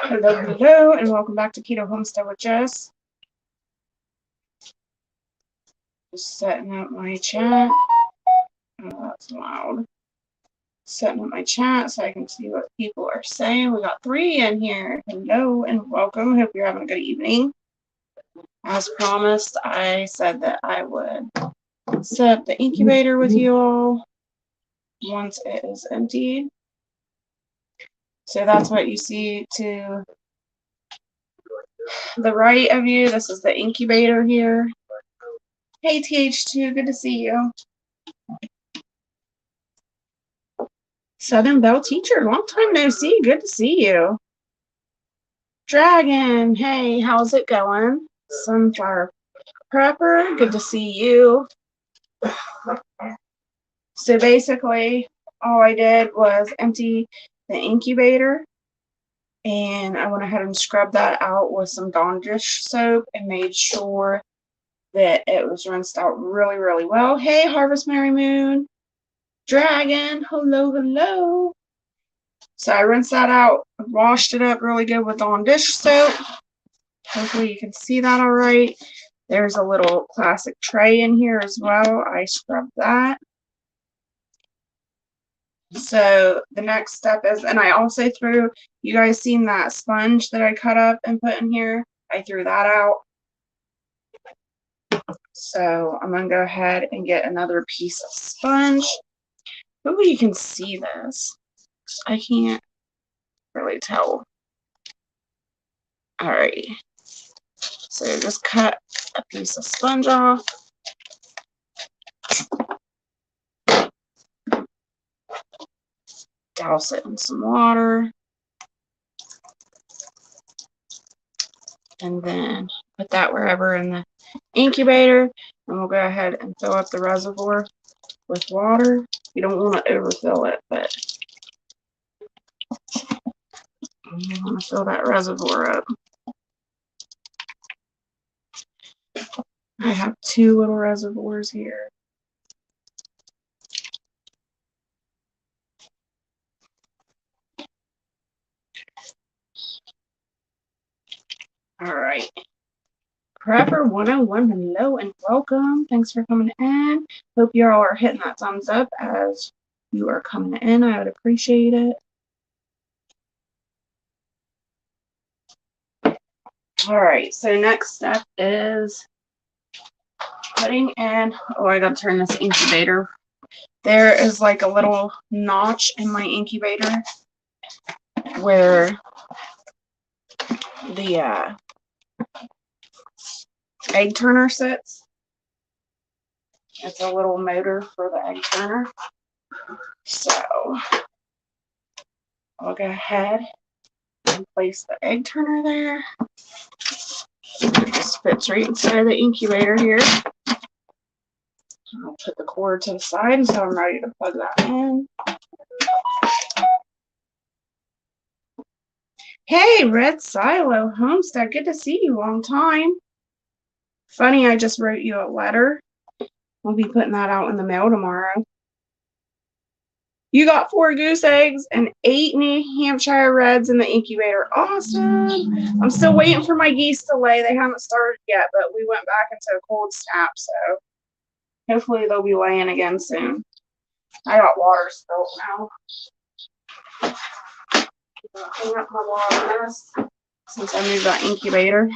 Hello, hello, and welcome back to Keto Homestead with Jess. Just setting up my chat. Oh, that's loud. Setting up my chat so I can see what people are saying. We got 3 in here. Hello and welcome. Hope you're having a good evening. As promised, I said that I would set up the incubator with you all once it is emptied. So that's what you see to the right of you. This is the incubator here. Hey TH2, good to see you. Southern Belle teacher, long time no see. Good to see you. Dragon, hey, how's it going? Sunflower Prepper, good to see you. So basically, all I did was empty the incubator, and I went ahead and scrubbed that out with some Dawn dish soap and made sure that it was rinsed out really, really well. Hey, Harvest Merry Moon. Dragon, hello, hello. So I rinsed that out, washed it up really good with Dawn dish soap. Hopefully you can see that all right. There's a little plastic tray in here as well. I scrubbed that. So the next step is, and I also threw, you guys seen that sponge that I cut up and put in here? I threw that out. So I'm going to go ahead and get another piece of sponge. Hopefully you can see this. I can't really tell. All right. So just cut a piece of sponge off. Douse it in some water. And then put that wherever in the incubator. And we'll go ahead and fill up the reservoir with water. You don't want to overfill it, but you want to fill that reservoir up. I have 2 little reservoirs here. All right. Prepper 101, hello and welcome. Thanks for coming in. Hope you all are hitting that thumbs up as you are coming in. I would appreciate it. All right, so next step is putting in, oh, I gotta turn this incubator. There is like a little notch in my incubator where the egg turner sits. It's a little motor for the egg turner. So I'll go ahead and place the egg turner there. It just fits right inside of the incubator here. I'll put the cord to the side so I'm ready to plug that in. Hey, Red Silo Homestead, good to see you, long time. Funny, I just wrote you a letter. We'll be putting that out in the mail tomorrow. You got 4 goose eggs and 8 New Hampshire Reds in the incubator. Awesome. I'm still waiting for my geese to lay. They haven't started yet, but we went back into a cold snap, so hopefully they'll be laying again soon. I got water spilled now. I'm gonna clean up my water mess since I moved that incubator.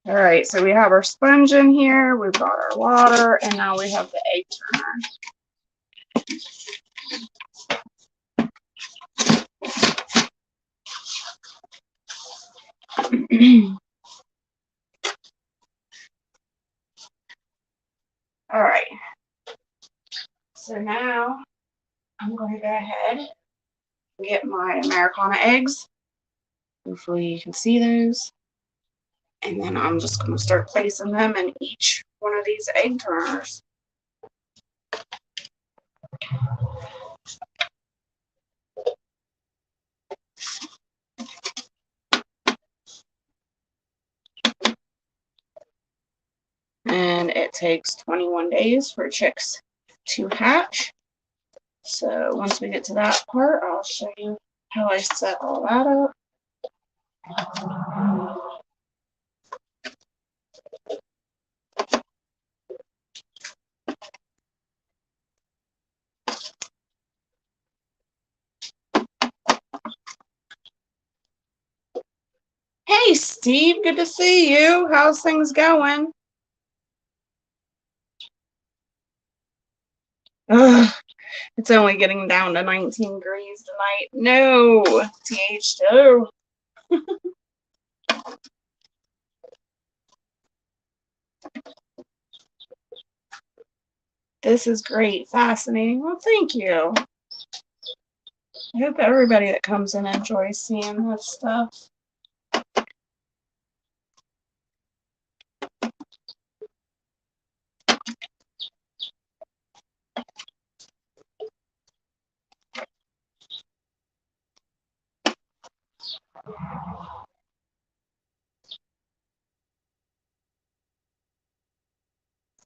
All right, so we have our sponge in here, we've got our water, and now we have the egg turner. All right, so now I'm going to go ahead and get my Americana eggs. Hopefully you can see those. And then I'm just going to start placing them in each one of these egg turners. And it takes 21 days for chicks to hatch. So once we get to that part, I'll show you how I set all that up. Hey Steve, good to see you. How's things going? Ugh, it's only getting down to 19 degrees tonight. No, TH2. This is great, fascinating. Well, thank you. I hope everybody that comes in enjoys seeing this stuff.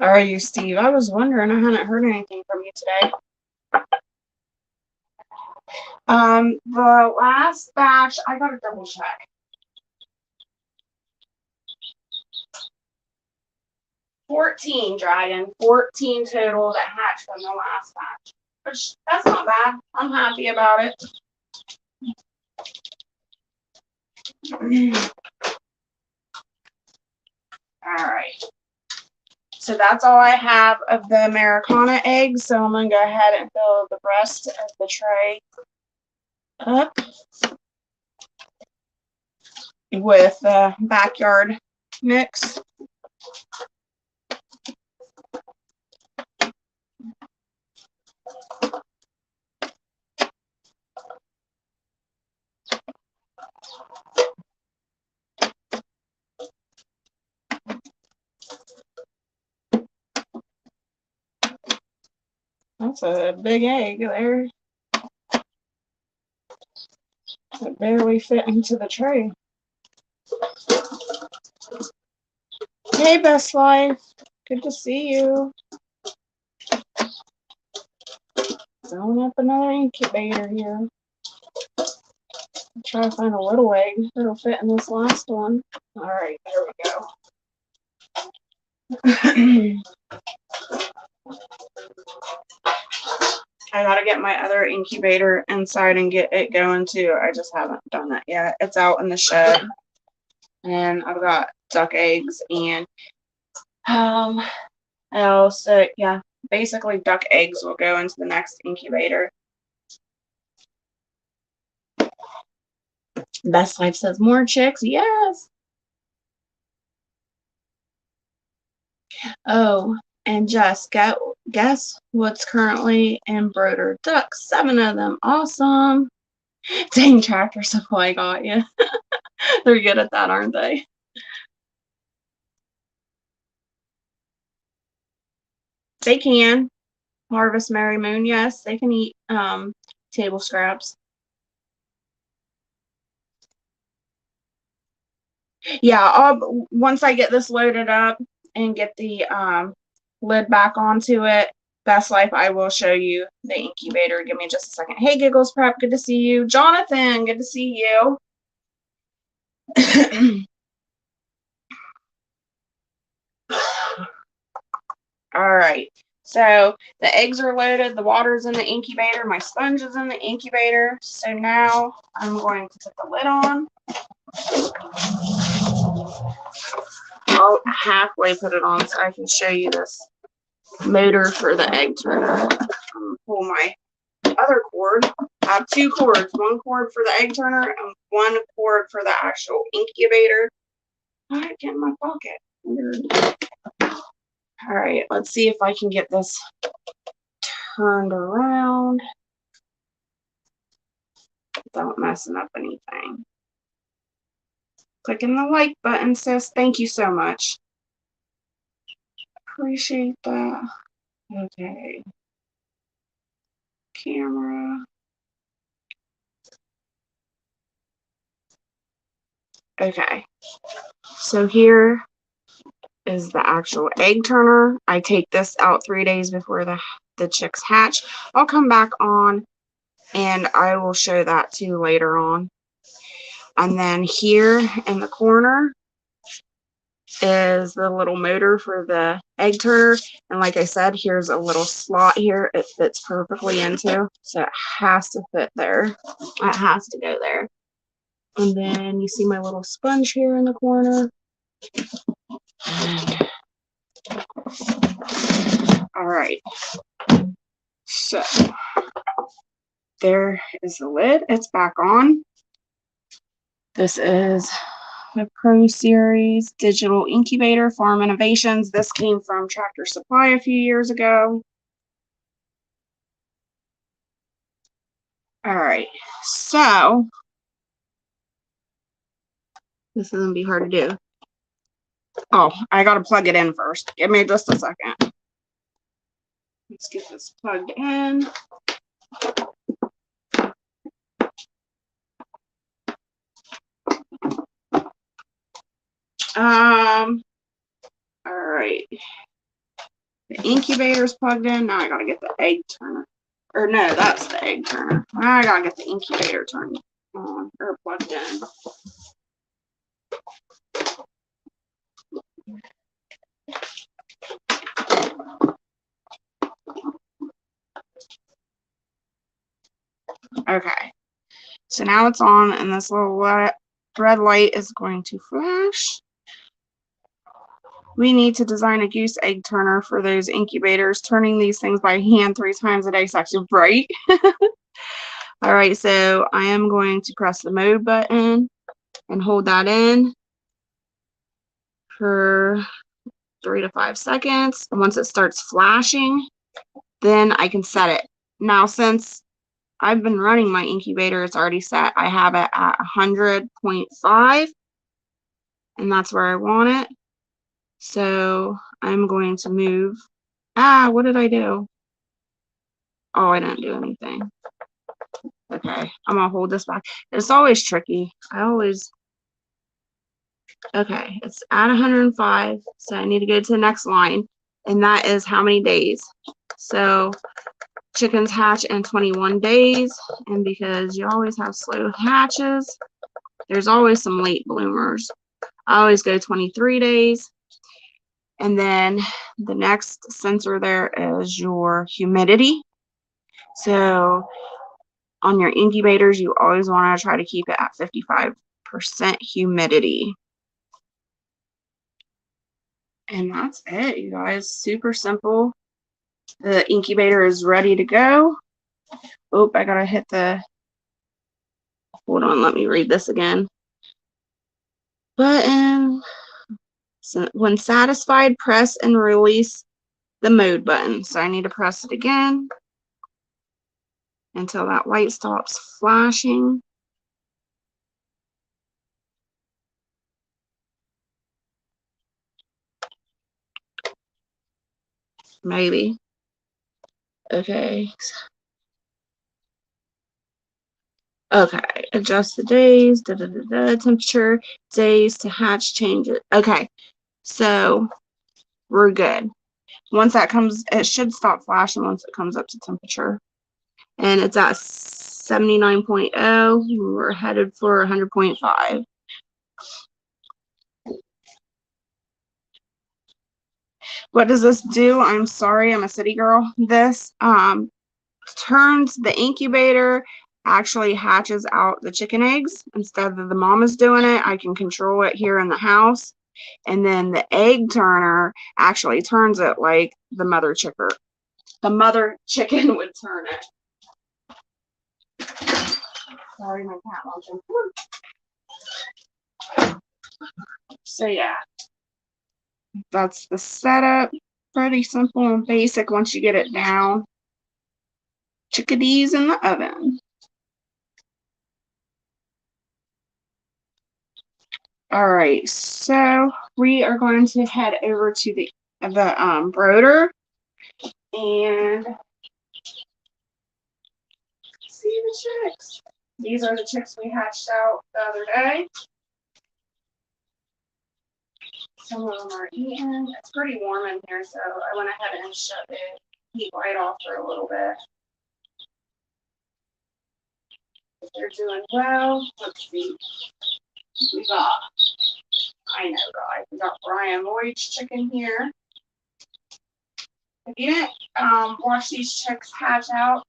How are you, Steve? I was wondering. I hadn't heard anything from you today. The last batch, I gotta double check. 14, Dragon. 14 total that hatched from the last batch. Which, that's not bad. I'm happy about it. Alright. So that's all I have of the Americana eggs. So I'm going to go ahead and fill the rest of the tray up with the backyard mix. That's a big egg there. It barely fit into the tray. Hey, Best Life. Good to see you. Filling up another incubator here. Try to find a little egg that'll fit in this last one. Alright, there we go. I gotta get my other incubator inside and get it going too. I just haven't done that yet. It's out in the shed. And I've got duck eggs and also, yeah, basically duck eggs will go into the next incubator. Best Life says more chicks. Yes. Oh, and just guess what's currently in brooder ducks? 7 of them. Awesome. Dang, Tractor Supply got you. They're good at that, aren't they? They can. Harvest Merry Moon, yes, they can eat table scraps. Yeah, once I get this loaded up and get the lid back onto it, Best Life, I will show you the incubator. Give me just a second. Hey, Giggles Prep, good to see you. Jonathan, good to see you. All right, so the eggs are loaded, the water's in the incubator, my sponge is in the incubator. So now I'm going to put the lid on. I'll halfway put it on so I can show you this motor for the egg turner. Pull my other cord. I have 2 cords, 1 cord for the egg turner and 1 cord for the actual incubator. I get in my pocket. Weird. All right, let's see if I can get this turned around without messing up anything. Clicking the like button, sis. Thank you so much. Appreciate that. Okay. Camera. Okay. So here is the actual egg turner. I take this out 3 days before the the chicks hatch. I'll come back on and I will show that to you later on. And then here in the corner is the little motor for the egg turner. And like I said, here's a little slot here it fits perfectly into. So it has to fit there. It has to go there. And then you see my little sponge here in the corner. All right. So there is the lid. It's back on. This is the Pro Series Digital Incubator Farm Innovations. This came from Tractor Supply a few years ago. All right, so this is gonna be hard to do. Oh, I gotta plug it in first. Give me just a second. Let's get this plugged in. All right. The incubator's plugged in. Now I gotta get the egg turner. Or no, that's the egg turner. Now I gotta get the incubator turned on or plugged in. Okay. So now it's on and this little red light is going to flash. We need to design a goose egg turner for those incubators. Turning these things by hand 3 times a day is actually right. All right, so I am going to press the mode button and hold that in for 3 to 5 seconds. And once it starts flashing, then I can set it. Now, since I've been running my incubator, it's already set. I have it at 100.5, and that's where I want it. So I'm going to move. What did I do? Oh, I didn't do anything. Okay, I'm gonna hold this back. It's always tricky. Okay, it's at 105, so I need to go to the next line, and that is how many days. So chickens hatch in 21 days, and because you always have slow hatches, there's always some late bloomers. I always go 23 days. And then the next sensor there is your humidity. So on your incubators, you always want to try to keep it at 55% humidity. And that's it, you guys. Super simple. The incubator is ready to go. Oh, I gotta hit the, hold on, let me read this again. Button. So when satisfied, press and release the mode button. So I need to press it again until that light stops flashing. Maybe. Okay. Okay. Adjust the days, temperature, days to hatch, change it. Okay. So we're good. Once that comes, it should stop flashing once it comes up to temperature. And it's at 79.0. We're headed for 100.5. What does this do? I'm sorry, I'm a city girl. This turns the incubator, actually hatches out the chicken eggs instead of the mama's doing it. I can control it here in the house. And then the egg turner actually turns it like the mother chicken would turn it. Sorry, my cat watching. So yeah, that's the setup. Pretty simple and basic once you get it down. Chickadees in the oven. All right, so we are going to head over to the brooder and see the chicks. These are the chicks we hatched out the other day. Some of them are eating. It's pretty warm in here, so I went ahead and shut it heat light off for a little bit. If they're doing well, let's see. We got, I know, guys, we got Brian Lloyd's chicken here. If you didn't watch these chicks hatch out,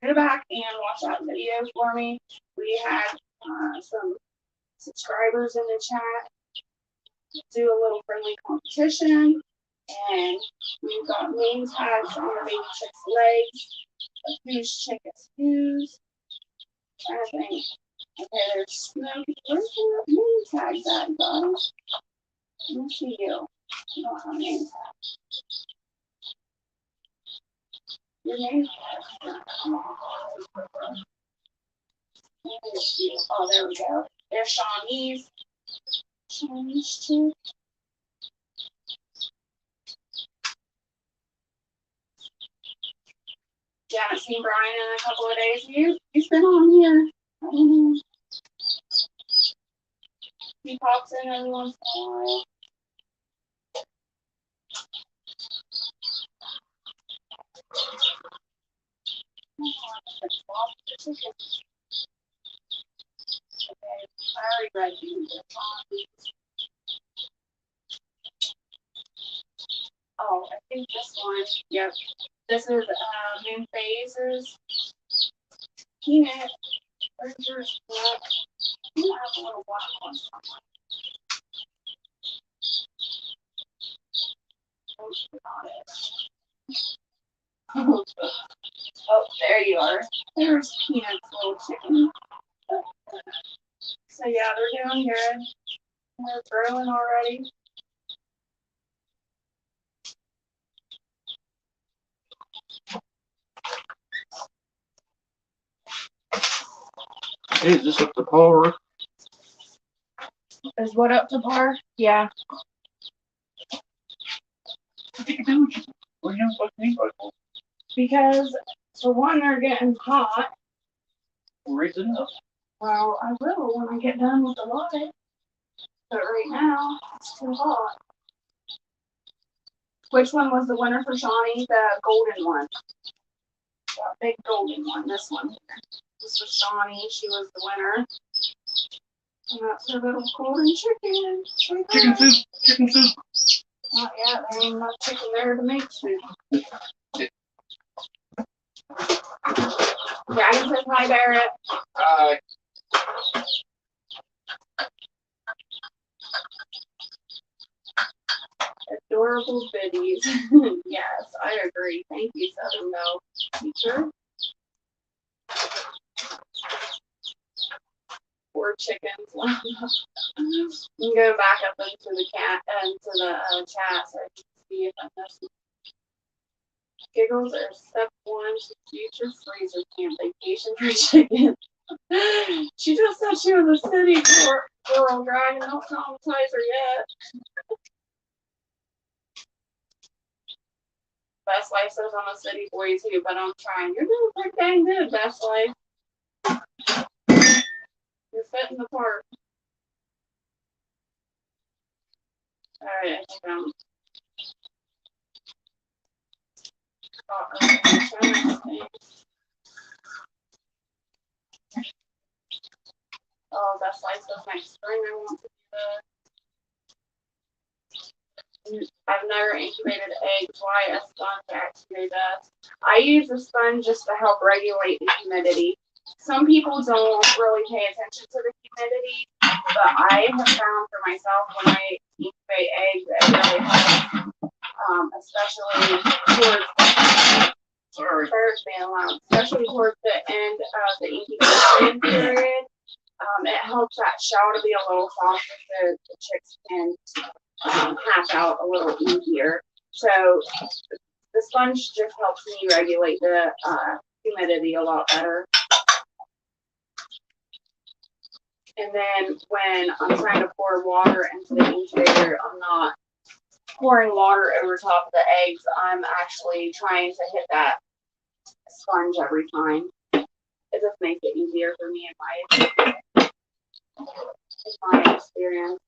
go back and watch that video for me. We had some subscribers in the chat do a little friendly competition, and we've got name tags on the baby chick's legs of whose chick is whose. I'm trying to think. Okay, there's Smoky. Where's the name tags at, guys? Let me see you. You don't have name tags. Your name tag. Oh, there we go. There's Shawnee's. Shawnee's too. You haven't seen Brian in a couple of days. He's been on here. I don't know. He pops in every once in a while. Okay, I already read you. Oh, I think this one. Yep. This is Moon Phases. Peanut. Where's yours? Black. You have a little black one somewhere. Oh, there you are. There's Peanut's little chicken. So yeah, they're doing good. They're growing already. Hey, is this up to par? Is what up to par? Yeah. Because for one, they're getting hot. Raise it up. Well, I will when I get done with the light. But right now, it's too hot. Which one was the winner for Shawnee? The golden one. That big golden one. This one here. This was Shawnee. She was the winner. And that's her little golden chicken. Right there. Chicken soup. Chicken soup. Not yet. There ain't enough chicken there to make soup. Dragon says hi, Barrett. Hi. Adorable biddies. Yes, I agree. Thank you, Southern Belle teacher. Poor chickens. You can go back up into the chat so I can see if I missed it. Giggles are step one to future freezer camp vacation for chickens. She just said she was a city girl, Dragon. Don't traumatize her yet. Best Life says I'm a city boy too, but I'm trying. You're doing pretty dang good, Best Life. You're fitting the part. Alright, I think I'm oh, Best Life says next spring I want to do that. I've never incubated eggs. Why a sponge actually best? I use a sponge just to help regulate the humidity. Some people don't really pay attention to the humidity, but I have found for myself when I incubate eggs, it really helps, especially towards the end of the incubation period. It helps that shell to be a little softer so the chicks can hatch out a little easier. So the sponge just helps me regulate the humidity a lot better. And then when I'm trying to pour water into the incubator, I'm not pouring water over top of the eggs. I'm actually trying to hit that sponge every time. It just makes it easier for me in my experience.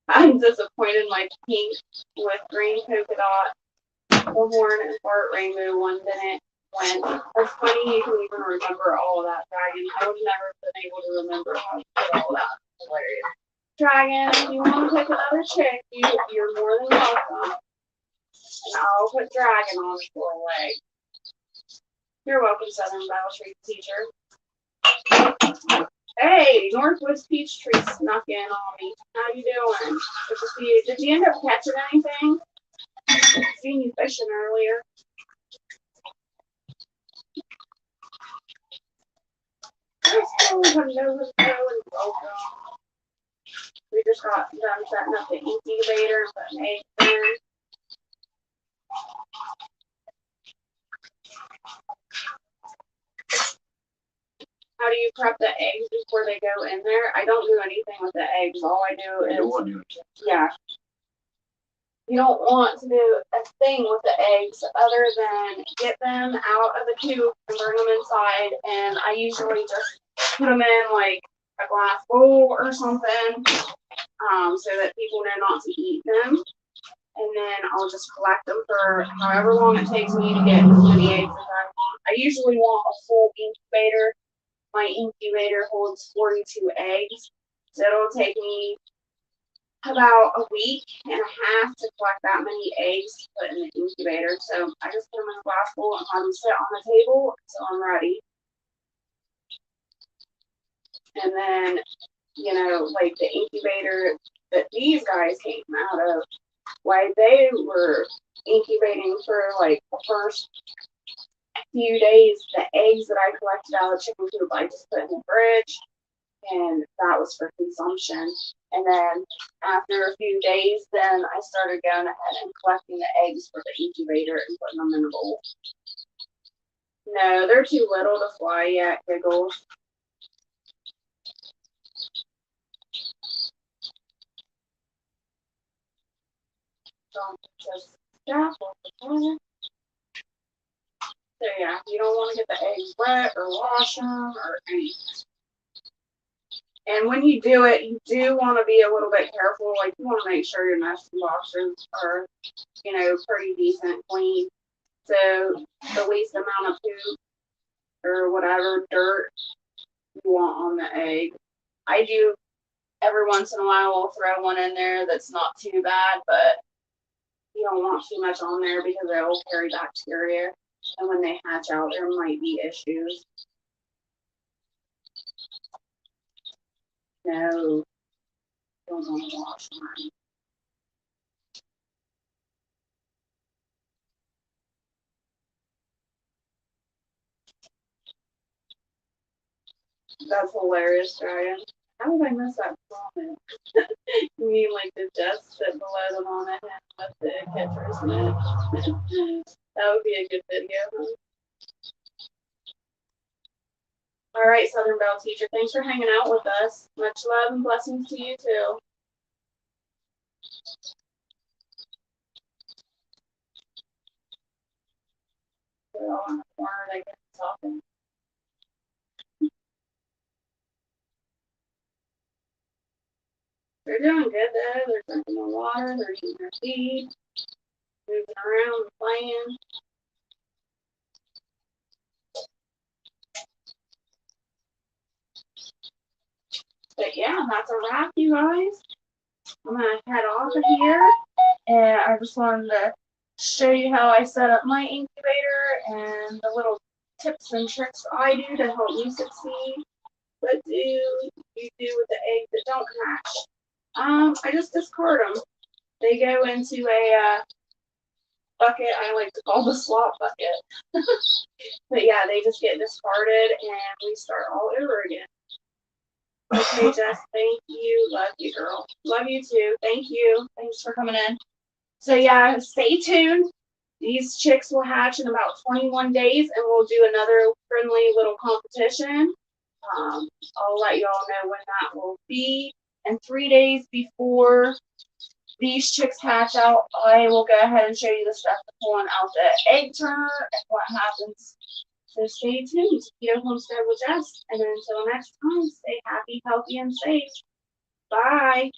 I'm disappointed my pink with green polka dot Horn and Fart Rainbow one didn't win. That's funny you can even remember all of that, Dragon. I would never have been able to remember how to put all that. Hilarious. Dragon, if you want to pick another chick, you're more than welcome. And I'll put Dragon on the floor leg. You're welcome, Southern Battle Street teacher. Hey, Northwoods Peachtree snuck in on me. How you doing? Good to see you. Did you end up catching anything? Seen you fishing earlier. Hello, and welcome. We just got done setting up the incubator, putting eggs in. How do you prep the eggs before they go in there? I don't do anything with the eggs. All I do is, yeah. You don't want to do a thing with the eggs other than get them out of the coop and bring them inside. And I usually just put them in like a glass bowl or something, so that people know not to eat them. And then I'll just collect them for however long it takes me to get as many eggs as I want. I usually want a full incubator. My incubator holds 42 eggs, so it'll take me about a week and a half to collect that many eggs to put in the incubator. So I just put them in a glass bowl and have them sit on the table until I'm ready. And then, you know, like the incubator that these guys came out of, why they were incubating for like the first few days, the eggs that I collected out of the chicken coop, I just put in the fridge, and that was for consumption. And then after a few days, then I started going ahead and collecting the eggs for the incubator and putting them in a bowl. No, they're too little to fly yet, Giggles. Don't just scaffold the fire. So yeah, you don't want to get the eggs wet or wash them or anything. And when you do it, you do want to be a little bit careful. Like, you want to make sure your nesting boxes are, you know, pretty decent, clean. So the least amount of poop or whatever dirt you want on the egg. I do every once in a while, I'll throw one in there that's not too bad, but you don't want too much on there because it will carry bacteria. And when they hatch out, there might be issues. No, don't want to wash mine. That's hilarious, Dragon. How did I miss that comment? You mean like the deaths sit below them on it with the catcher's mitt? That would be a good video, huh? All right, Southern Belle teacher, thanks for hanging out with us. Much love and blessings to you too. They're all on the corner, they get talking. They're doing good though. They're drinking their water, they're eating their feed, moving around, playing. But yeah, that's a wrap, you guys. I'm gonna head off of here, and I just wanted to show you how I set up my incubator and the little tips and tricks I do to help you succeed. What do you do with the eggs that don't hatch? I just discard them. They go into a bucket I like to call the swap bucket. But yeah, they just get discarded and we start all over again. Okay, Jess, thank you. Love you, girl. Love you too. Thank you. Thanks for coming in. So yeah, stay tuned. These chicks will hatch in about 21 days and we'll do another friendly little competition. I'll let y'all know when that will be. And 3 days before these chicks hatch out, I will go ahead and show you the stuff for pulling out the egg turner and what happens. So stay tuned. Keto Homestead with Jess. And until next time, stay happy, healthy, and safe. Bye.